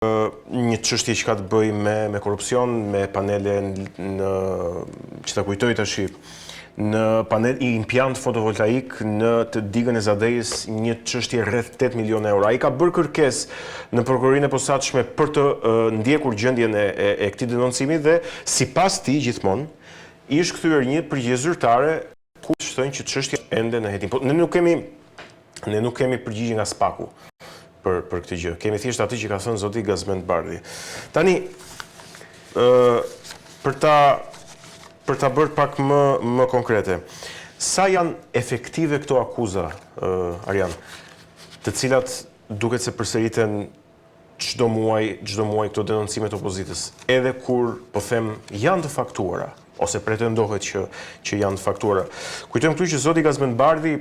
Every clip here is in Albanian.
një çështje që ka të bëjë me korrupsion, me panele që ta kujtoj tash, në panel i impjant fotovoltaik në të digën e Zadejës, një çështje rreth 8 milionë euro. Ai ka bërë kërkesë në prokurorinë e posaçme për të ndjekur gjendjen e këtij denoncimi dhe sipas tij gjithmonë i është kthyer një përgjigje zyrtare ku thonë që çështja ende në hetim. Po ne nuk kemi përgjigje nga Spaku për këtë gjë. Kemi thjesht atë që ka thënë zoti Gazmend Bardhi. Tani, për ta bërë pak më konkrete, sa janë efektive këto akuza, Arjan, të cilat duket se përsëriten çdo muaj këto denoncimet opozitës, edhe kur, po them, janë të faktuara, ose pretendohet që janë të faktuara. Kujtojmë këtu që zoti Gazmend Bardhi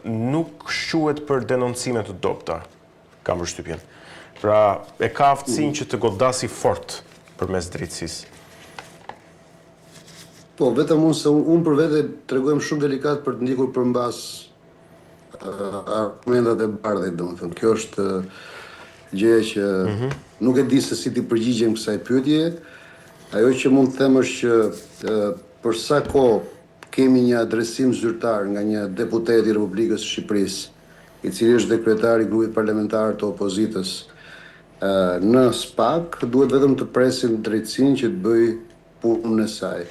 nuk shquhet për denoncime të dobta, kam përshtypjen. Pra, e ka aftësinë që të godasi fort përmes drejtësisë. Po, vetëm unë për vete tregojmë shumë delikat për të ndjekur përmbas argumentat e Bardhit, domethënë. Kjo është gjë që nuk e di se si ti përgjigjem kësaj pyetje. Ajo që mund të them është që për sa kohë kemi një adresim zyrtar nga një deputet i Republikës së Shqipërisë, i cili është dhe kryetari i grupit parlamentar të opozitës në SPAK, duhet vetëm të presim drejtësinë që të bëj punën e saj.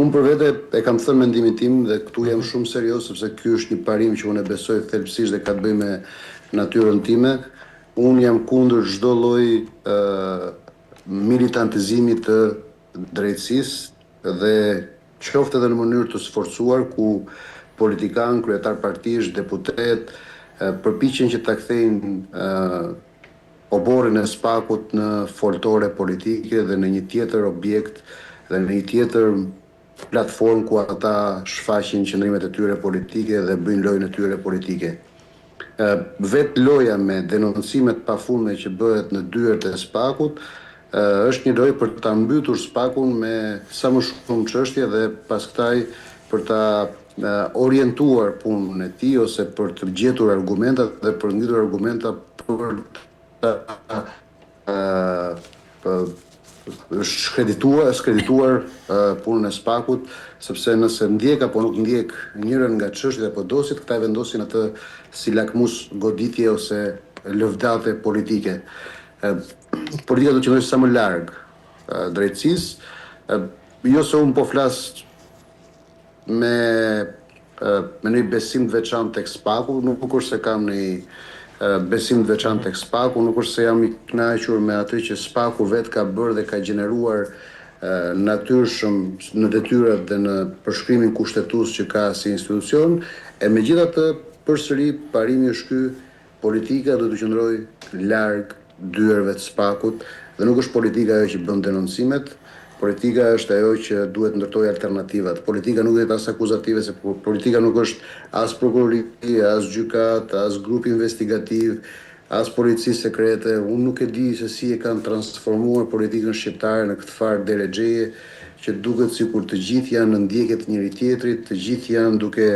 Unë për vete e kam thënë mendimin tim dhe këtu jam shumë serioz sepse ky është një parim që unë e besoj thelbësisht dhe ka të bëjë me natyrën time. Unë jam kundër çdo lloj militantizimi të drejtësisë dhe qoftë edhe në mënyrë të sforcuar ku politikan, kryetar partish, deputet, përpiqen që ta kthejnë oborrin e Spakut në foltore politike dhe në një tjetër objekt dhe në një tjetër platformë ku ata shfaqin qëndrimet e tyre politike dhe bëjnë lojën e tyre politike. Vetë loja me denoncimet pafundme që bëhet në dyert e Spakut është një lojë për ta mbytur Spakun me sa më shumë çështje dhe pas kësaj për ta orientuar punën e tij ose për të gjetur argumenta dhe për ngritur argumenta për skredituar punën e Spakut, sepse nëse ndjek apo nuk ndjek njërin nga çështjet e podosit, këta e vendosin atë si lakmus goditje ose lëvdate politike. Politika do të qëndrojë sa më larg drejtësisë, jo se unë po flas me një besim të veçantë tek Spaku, nuk është se kam një besim të veçantë tek Spaku, nuk është se jam i kënaqur me atë që Spaku vetë ka bërë dhe ka gjeneruar natyrshëm në detyrat dhe në përshkrimin kushtetues që ka si institucion, e megjithatë përsëri parimi është ky, politika do të qëndrojë larg dyerve të Spakut dhe nuk është politika ajo që bën denoncimet. Politika është ajo që duhet ndërtojë alternativat. Politika nuk është as akuzative, se politika nuk është as prokurori, as gjykat, as grup investigativ, as polici sekrete. Unë nuk e di se si e kanë transformuar politikën shqiptare në këtë farë derexheje që duket sikur të gjithë janë në ndjekje të njëri tjetrit, të gjithë janë duke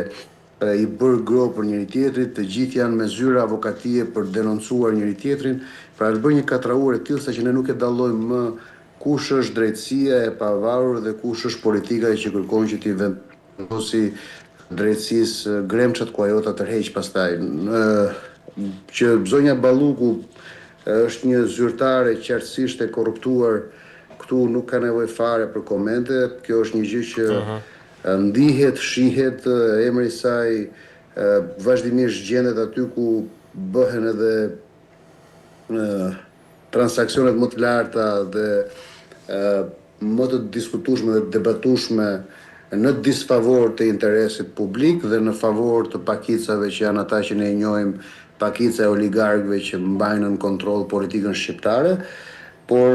i bërë gro për njëri tjetrit, të gjithë janë me zyra avokatie për denoncuar njëri tjetrin. Pra është bërë një katraur e tillë sa që ne nuk e dallojmë më kush është drejtësia e pavarur dhe kush është politika që kërkon që t'i vendosi drejtësisë gremçat ku ajo ta tërheq pastaj. Që zonja Balluku është një zyrtare qartësisht e korruptuar, këtu nuk ka nevojë fare për komente. Kjo është një gjë që ndihet, shihet, emri i saj vazhdimisht gjendet aty ku bëhen edhe transaksionet më të larta dhe më të diskutueshme dhe debatueshme në disfavor të interesit publik dhe në favor të pakicave që janë ata që ne i njohim, pakica e oligarkëve që mbajnë në kontroll politikën shqiptare, por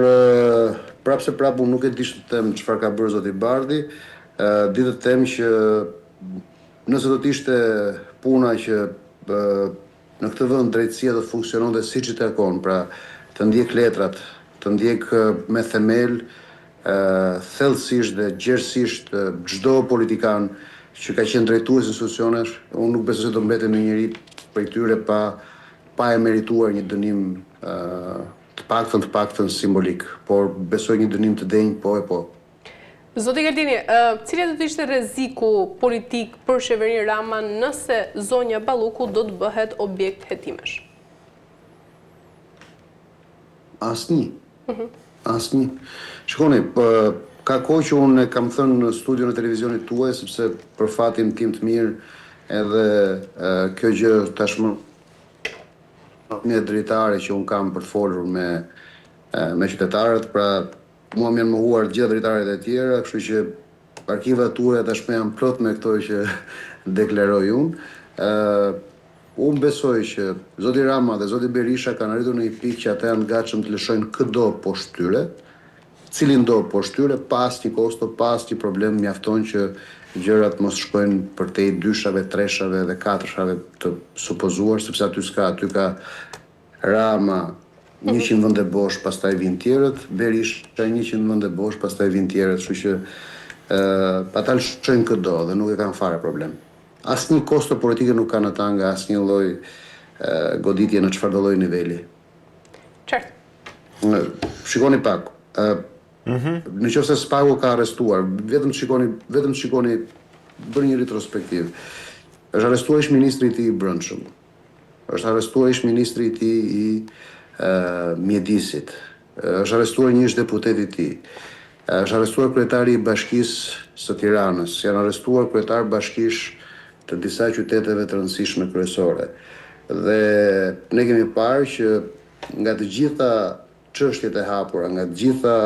prapse unë nuk e di të them çfarë ka bërë zoti Bardhi, di të them që nëse do të ishte puna që në këtë vend drejtësia do të funksiononte siç i takon, pra të ndjek letrat, të ndjek me themel, thellësisht dhe gjerësisht çdo politikan që ka qenë drejtues institucionesh, unë nuk besoj se do mbetemi njëri prej tyre pa e merituar një dënim të paktën simbolik, por besoj një dënim të denjë, po e po. Zoti Galdini, cilat do të ishte rreziku politik për qeverinë Rama nëse zonja Balluku do të bëhet objekt hetimesh? Asnjë. Asnjë. Shikoni, ka kohë që unë kam thënë në studion e televizionit tuaj, sepse për fatin tim të mirë edhe kjo gjë tashmë një dritare që unë kam për të folur me qytetarët, pra mua më janë mohuar gjithë dritaret e tjera, kështu që arkivat tuaja tashmë janë plot me këto që deklaroj unë. Unë besoj që zoti Rama dhe zoti Berisha kanë arritur në një pikë që ata janë gatshëm të lëshojnë çdo poshtyre, cilin do poshtyre, pas një kosto, pas një problem, mjafton që gjërat mos shkojnë përtej dyshave, treshave dhe katërshave të supozuar, sepse aty ka Rama 100 vende bosh, pastaj vijnë tjerët, Berisha 100 vende bosh, pastaj vijnë tjerët, kështu që ata lëshojnë çdo dhe nuk e kanë fare problem. Asnjë kosto politike nuk kanë ata nga asnjë lloj goditje në çfarëdo lloj niveli. Qartë. Shikoni pak. Në qoftë se Spaku ka arrestuar, vetëm shikoni, bëni një retrospektiv. Është arrestuar ish ministri i tij i brendshëm. Është arrestuar ish ministri i tij i mjedisit. Është arrestuar një ish deputet i tij. Është arrestuar kryetari i Bashkisë së Tiranës. Janë arrestuar kryetar bashkish të disa qyteteve të rëndësishme kryesore. Dhe ne kemi parë që nga të gjitha çështjet e hapura, nga të gjitha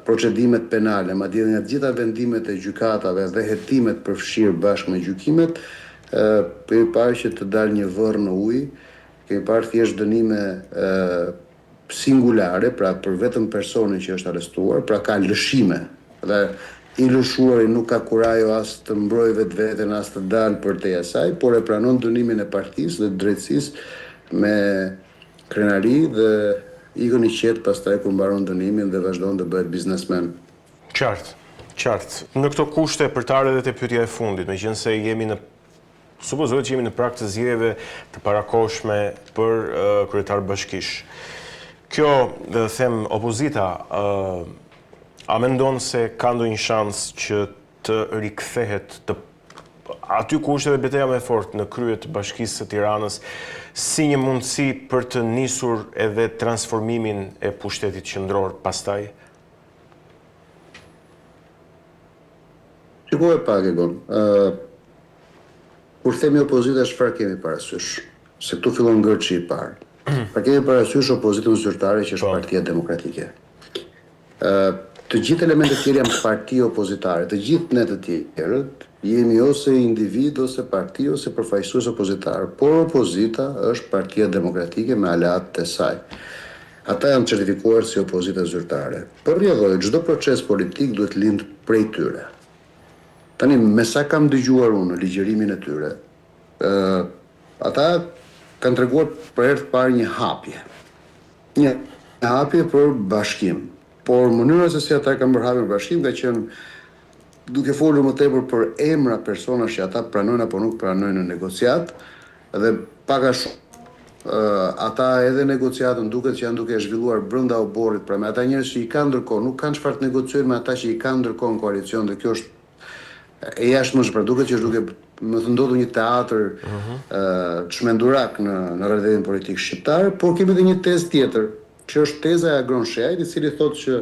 procedimet penale, madje nga të gjitha vendimet e gjykatave dhe hetimet përfshirë bashkë me gjykimet, kemi parë që të dalë një vërr në ujë, kemi parë thjesht dënime singulare, pra për vetëm personin që është arrestuar, pra ka lëshime. Dhe i lëshuari nuk ka kurajo as të mbrojë vetveten, as të dalë përtej asaj, por e pranon dënimin e partisë dhe drejtësisë me krenari dhe ikën i qetë pastaj kur mbaron dënimin dhe vazhdon të bëhet biznesmen. Qartë. Në këto kushte për të ardhur te pyetja e fundit, meqense supozohet që jemi në prag të zgjedhjeve të parakohshme për kryetar bashkish. Kjo, dhe them, opozita a mendon se ka ndonjë shans që të rikthehet aty ku është edhe betejë më e fortë në krye të Bashkisë së Tiranës, si një mundësi për të nisur edhe transformimin e pushtetit qendror pastaj? Shikoj pak Egon. Kur themi opozita, çfarë kemi parasysh? Se këtu fillon ngërçi i parë. Pra kemi parasysh opozitën zyrtare që është Partia Demokratike. Të gjithë elementet tjerë janë parti opozitare, të gjithë ne të tjerët jemi ose individ, ose parti, ose përfaqësues opozitar, por opozita është Partia Demokratike me aleatët e saj. Ata janë certifikuar si opozita zyrtare. Për rrjedhoj, çdo proces politik duhet lind prej tyre. Tani, me sa kam dëgjuar unë në ligjërimin e tyre, ata kanë treguar për herë të parë një hapje. Një hapje për bashkim. Por mënyra se si ata kanë bërë hapjen për bashkim ka qenë duke folur më tepër për emra personash që ata pranojnë apo nuk pranojnë në negociat, dhe pak a shumë ata edhe negociatën duket që janë duke zhvilluar brenda oborrit, pra me ata njerëz që i kanë ndërkohë, nuk kanë çfarë të negociojnë me ata që i kanë ndërkohë në koalicion, dhe kjo është e jashtëmshme, pra duket që është duke më të ndodhur një teatr çmendurak në realitetin politik shqiptar, por kemi edhe një tezë tjetër, që është teza e Agron Shehait, i cili thotë që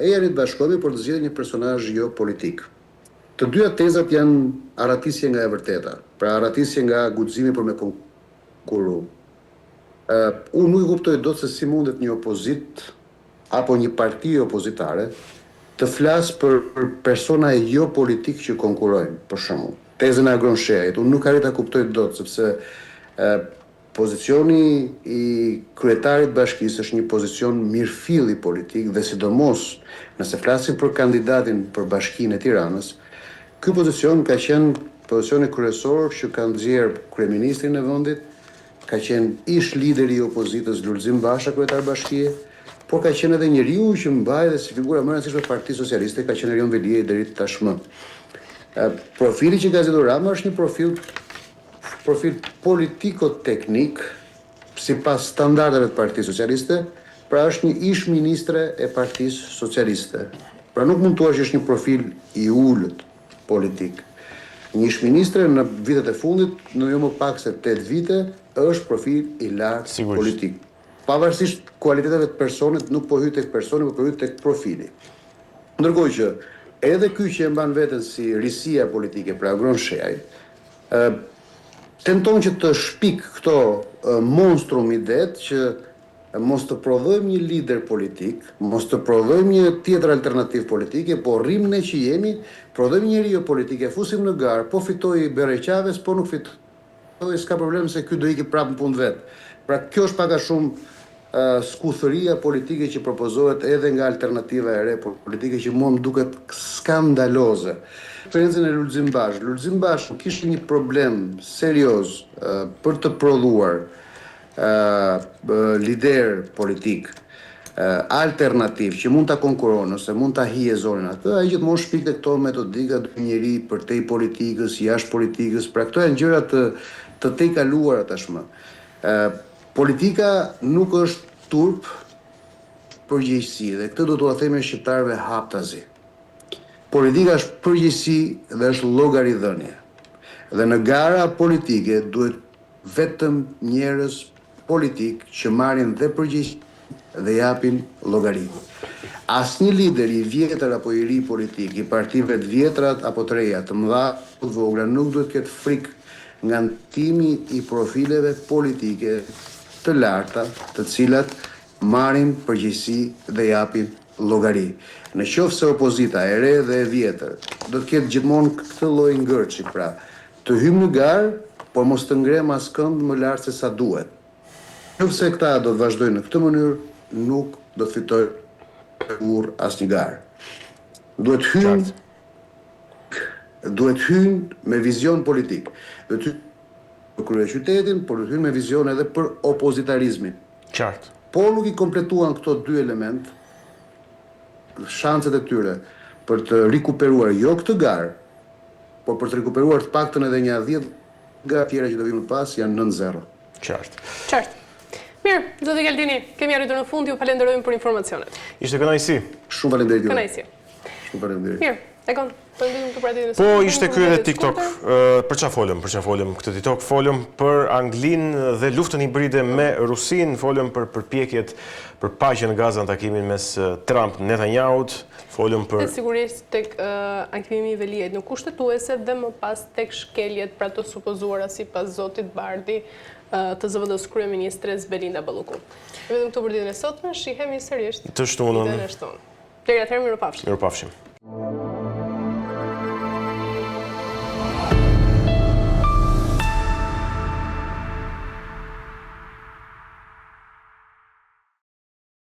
ejani të bashkohemi por të zgjidhë një personazh jo politik. Të dyja tezat janë arratisje nga e vërteta, pra arratisje nga guximi për me konkuru. Unë nuk e kuptoj dot se si mundet një opozit apo një parti opozitare të flasë për persona jo politik që konkurojnë, për shembull. Tezën e Agron Shehait, unë nuk arrit ta kuptoj dot, sepse pozicioni i kryetarit bashkisë është një pozicion mirëfilli politik dhe sidomos nëse flasim për kandidatin për Bashkinë e Tiranës, ky pozicion ka qenë pozicioni kryesor që ka nxjerr kryeministrin e vendit, ka qenë ish lideri i opozitës Lulzim Basha, kryetar bashkie, por ka qenë edhe njeriu që mbaj dhe si figura më e rëndësishme e Partisë Socialiste, ka qenë Erion Veliaj deri tashmë. Profili që ka zgjedhur Rama është një profil politiko-teknik sipas standardeve të Partisë Socialiste, pra është një ish ministre e Partisë Socialiste. Pra nuk mund të thuash që është një profil i ulët politik. Një ish ministre në vitet e fundit, në jo më pak se 8 vite, është profil i lartë politik. Pavarësisht kualiteteve të personit, nuk po hyj tek personi, por po hyj tek profili. Ndërkohë që edhe ky që e mban veten si risia politike, pra Gron Sheaj, tenton që të shpik këto monstrum idet që mos të prodhojmë një lider politik, mos të prodhojmë një tjetër alternativë politike, po rrim ne që jemi, prodhojmë një rio politike, fusim në garë, po fitoj Berej Qaves, po nuk fitoj, s'ka problem se ky do iki prapë në punë vet. Pra kjo është pak a shumë skuthëria politike që propozohet edhe nga alternativa e re politike që mua më duket skandaloze. Eksperiencën e Lulzim Bashkë. Lulzim Bashkë kishte një problem serioz për të prodhuar lider politik alternativ që mund ta konkurron ose mund ta hije zonën atë, ai gjithmonë shpikte këto metodika të njëri përtej politikës, jashtë politikës, pra këto janë gjëra të tejkaluara tashmë. Politika nuk është turp përgjegjësi dhe këtë do t'ua them shqiptarëve haptazi. Politika është përgjegjësi dhe është llogaridhënie. Dhe në gara politike duhet vetëm njerëz politik që marrin dhe përgjegjësi dhe japin llogari. Asnjë lider i vjetër apo i ri politik, i partive të vjetra apo të reja, të mëdha të vogla, nuk duhet të ketë frikë nga ndërtimi i profileve politike të larta, të cilat marrin përgjegjësi dhe japin llogari. Në qoftë se opozita e re dhe e vjetër do të ketë gjithmonë këtë lloj ngërçi, pra, të hymë në garë, por mos të ngrem askënd më lart se sa duhet. Nëse këta do të vazhdojnë në këtë mënyrë, nuk do të fitojnë kurrë asnjë garë. Duhet hynë me vizion politik. Duhet hynë për kryeqytetin, por duhet hynë me vizion edhe për opozitarizmin. Qartë. Po nuk i kompletuan këto dy element, shanset e tyre për të rikuperuar jo këtë garë, por për të rikuperuar të paktën edhe një 10 garë tjera që do vinë më pas, janë 9-0. Qartë. Mirë, zoti Galdini, kemi arritur në fund, ju falenderojmë për informacionet. Ishte kënaqësi. Shumë faleminderit juve. Kënaqësi. Shumë faleminderit. Mirë, Egon, përndim të pratit. Po, ishte ky edhe TikTok. Për çfarë folëm? Këtë TikTok folëm për Anglinë dhe luftën hibride me Rusinë, folëm për përpjekjet për paqen në Gaza në takimin mes Trump Netanyahut, folëm për sigurisht tek aktivimi i Veliajt në kushtetuese dhe më pas tek shkeljet pra të supozuara sipas zotit Bardhi të zëvendës kryeministres Belinda Balluku. Vetëm këtu për ditën e sotme shihemi sërish të shtunën. Deri atëherë mirupafshim. Mirupafshim.